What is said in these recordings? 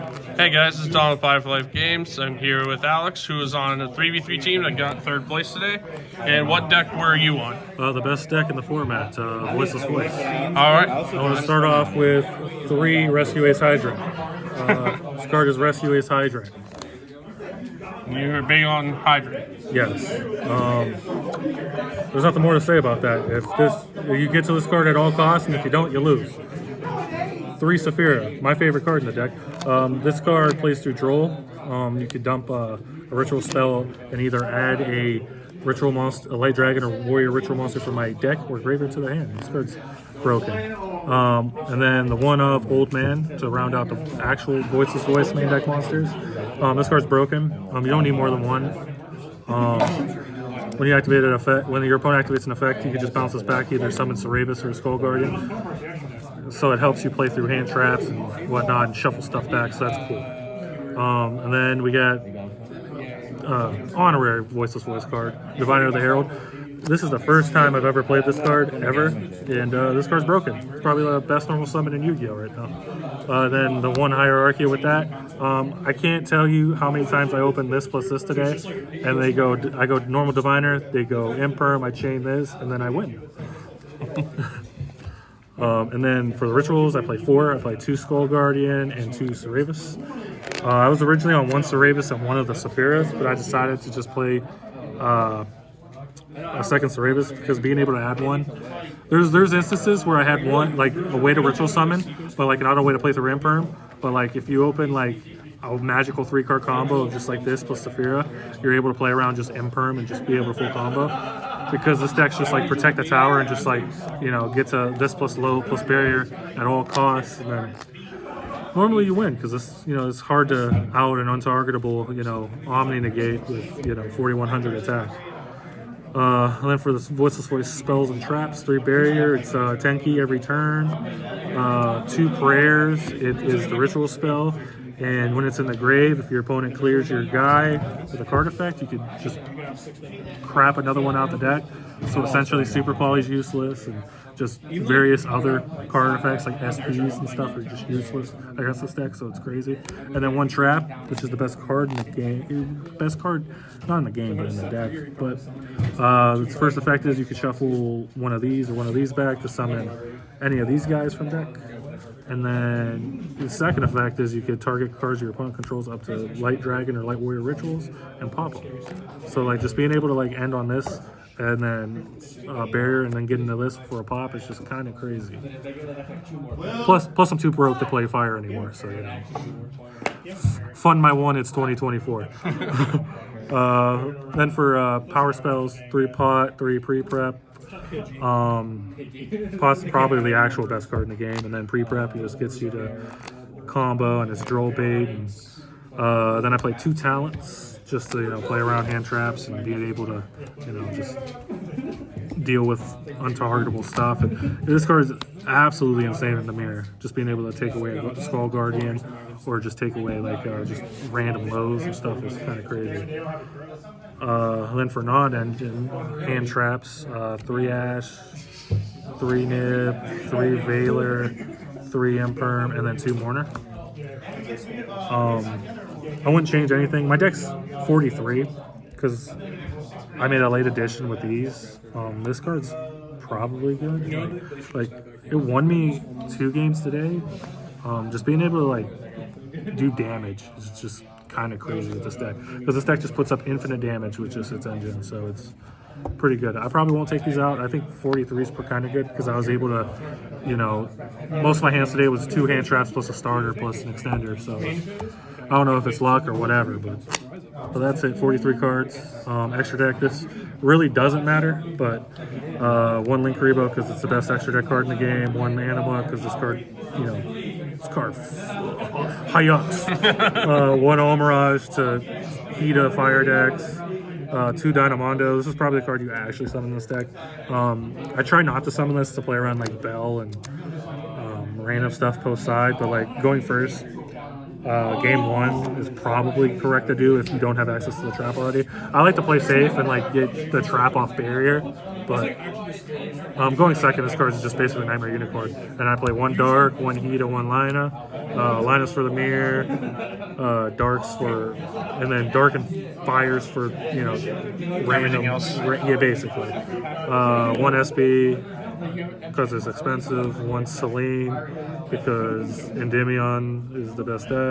Hey guys, this is Don with Five for Life Games. I'm here with Alex, who is on a 3v3 team that got third place today. And what deck were you on? The best deck in the format, Voiceless Voice. Alright. I want to start off with 3 Rescue Ace Hydra. This card is Rescue Ace Hydra. You're big on Hydra. Yes. There's nothing more to say about that. If you get to this card at all costs, and if you don't, you lose. 3 Saphira, my favorite card in the deck. This card plays through Droll. You could dump a ritual spell and either add a ritual monster, a light dragon or warrior ritual monster from my deck or graveyard to the hand. This card's broken. And then the one of Old Man to round out the actual Voiceless Voice main deck monsters. This card's broken. You don't need more than one. When you activate an effect, when your opponent activates an effect, you can just bounce this back, either summon Cerebus or Skull Guardian. So it helps you play through hand traps and whatnot and shuffle stuff back, so that's cool. And then we got honorary Voiceless Voice card, Diviner of the Herald. This is the first time I've ever played this card, ever, and this card's broken. It's probably the best normal summon in Yu-Gi-Oh! Right now. Then the one Hierarchy with that. I can't tell you how many times I opened this plus this today, and I go normal Diviner, they go Imperm, I chain this, and then I win. And then for the rituals, I play 4. I play 2 Skull Guardian and 2 Cerebus. I was originally on 1 Cerebus and 1 of the Saphiras, but I decided to just play a second Cerebus because being able to add one. There's instances where I had one, like a way to ritual summon, but like an auto way to play through Imperm. But like if you open like a magical 3-card combo of just like this plus Saphira, you're able to play around just Imperm and just be able to full combo. Because this deck's just like protect the tower and just like, you know, get to this plus low plus barrier at all costs, and then normally you win because this, you know, it's hard to out an untargetable, you know, Omni negate with, you know, 4100 attack. And then for this Voiceless Voice spells and traps, 3 barrier, it's 10 key every turn, 2 prayers, it is the ritual spell. And when it's in the grave, if your opponent clears your guy with a card effect, you could just crap another one out the deck. So essentially, Super Poly's useless, and just various other card effects like SPs and stuff are just useless against this deck, so it's crazy. And then 1 trap, which is the best card in the game. Best card, not in the game, but in the deck. But its first effect is you can shuffle one of these or one of these back to summon any of these guys from deck. And then the second effect is you can target cards your opponent controls up to Light Dragon or Light Warrior Rituals and pop them. So like just being able to like end on this and then barrier and then get into this for a pop is just kind of crazy. Plus I'm too broke to play fire anymore, so you know. Fund my one, it's 2024. Then for power spells, 3 pot, 3 pre-prep. Probably the actual best card in the game, and then pre-prep just gets you to combo and it's Droll bait. And, then I play 2 talents just to, you know, play around hand traps and being able to, you know, just deal with untargetable stuff. And this card is absolutely insane in the mirror. Just being able to take away a Skull Guardian or just take away like just random lows and stuff is kind of crazy. Then for non-engine, hand traps, 3 Ash, 3 Nib, 3 Veiler, 3 Imperm, and then 2 Mourner. I wouldn't change anything. My deck's 43 because I made a late edition with these. This card's probably good. Like it won me 2 games today. Just being able to like do damage is just kind of crazy with this deck because this deck just puts up infinite damage with just its engine, so it's pretty good. I probably won't take these out. I think 43 is kind of good because I was able to, you know, most of my hands today was 2 hand traps plus a starter plus an extender, so I don't know if it's luck or whatever, but that's it. 43 cards. Extra deck, this really doesn't matter, but 1 Link Rebo because it's the best extra deck card in the game, 1 Anima because this card, you know, this card Hayux. 1 Almirage to Hida fire decks, 2 Dynamondo. This is probably the card you actually summon in this deck. I try not to summon this to play around like Bell and random stuff post side, but like going first, Game 1 is probably correct to do if you don't have access to the trap already. I like to play safe and like get the trap off barrier, but going second, this card is just basically Nightmare Unicorn. And I play 1 Dark, 1 Heat, and 1 Lina. Lina's for the mirror, Darks for, and then Dark and Fires for, you know, random. Yeah, basically. 1 SB because it's expensive. 1 Celine because Endymion is the best deck.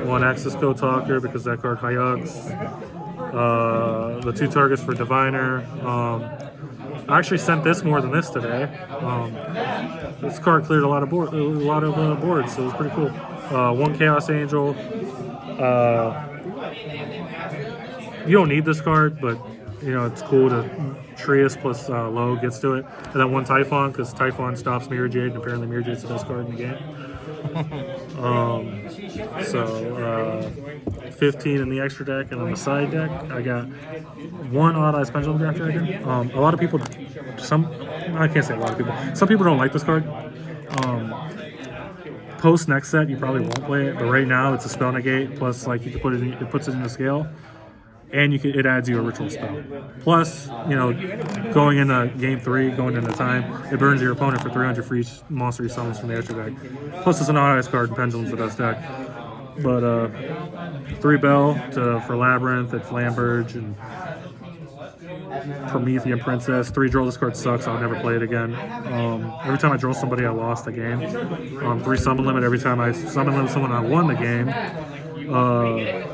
1 Axis Code Talker because that card Hyux. The 2 targets for Diviner. I actually sent this more than this today. This card cleared a lot of boards, so it was pretty cool. 1 Chaos Angel. You don't need this card, but you know it's cool to Trius plus Low gets to it, and then 1 Typhon because Typhon stops Mirror Jade, and apparently Mirror Jade's the best card in the game. 15 in the extra deck, and on the side deck, I got 1 Odd Eyes Pendulum Draft Dragon. A lot of people, I can't say a lot of people, some people don't like this card. Post next set, you probably won't play it, but right now it's a spell negate, plus like you can put it in, it puts it in the scale, and it adds you a ritual spell. Plus, you know, going into game 3, going into time, it burns your opponent for 300 for each monster he summons from the extra deck. Plus, it's an Odd Eyes card, and Pendulum's the best deck. But 3 Bell for Labyrinth, it's Lamberge and Promethean Princess. 3 Draw, this card sucks, I'll never play it again. Every time I draw somebody, I lost the game. 3 Summon Limit, every time I summon limit someone, I won the game.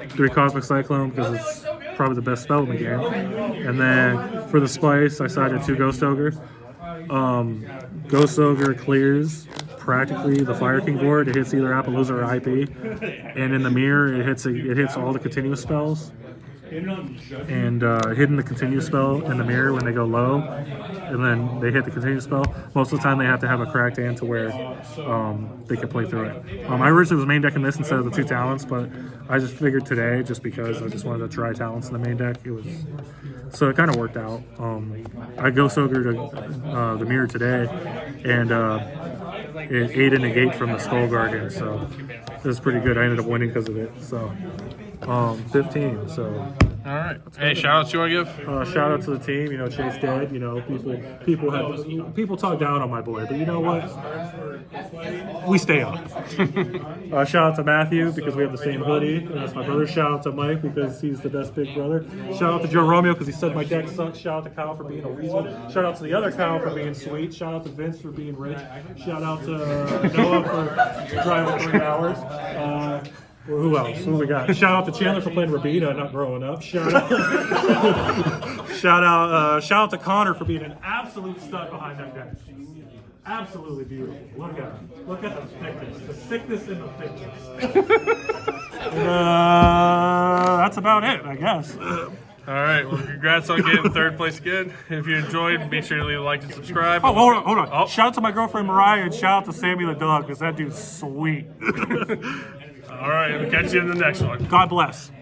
3 Cosmic Cyclone, because it's probably the best spell in the game. And then for the Spice, I sided 2 Ghost Ogre. Ghost Ogre clears practically the Fire King board. It hits either Appaloosa or IP, and in the mirror it hits all the continuous spells. And hitting the continuous spell in the mirror when they go low, and then they hit the continuous spell. Most of the time they have to have a cracked hand to where they can play through it. I originally was main decking this instead of the 2 talents, but I just figured today, just because I just wanted to try talents in the main deck, so it kind of worked out. I Ghost Ogre to the mirror today, and it ate a negate from the Skull Guardian, so it was pretty good. I ended up winning because of it. So 15. So all right. Hey, shout outs you want to give? Shout out to the team. You know, Chase dead. You know, people talk down on my boy, but you know what? We stay up. Shout out to Matthew because we have the same hoodie. And that's my brother. Shout out to Mike because he's the best big brother. Shout out to Joe Romeo because he said my deck sucks. Shout out to Kyle for being a weasel. Shout out to the other Kyle for being sweet. Shout out to Vince for being rich. Shout out to Noah for driving 3 hours. Who else? Who we got? Shout out to Chandler for playing Rabida, not growing up. Shout out to Connor for being an absolute stud behind that deck. Absolutely beautiful. Look at him. Look at the thickness. The thickness and the thickness. That's about it, I guess. All right. Well, congrats on getting 3rd place again. If you enjoyed, be sure to leave a like and subscribe. Oh, hold on. Oh. Shout out to my girlfriend Mariah, and shout out to Sammy the dog because that dude's sweet. All right, we'll catch you in the next one. God bless.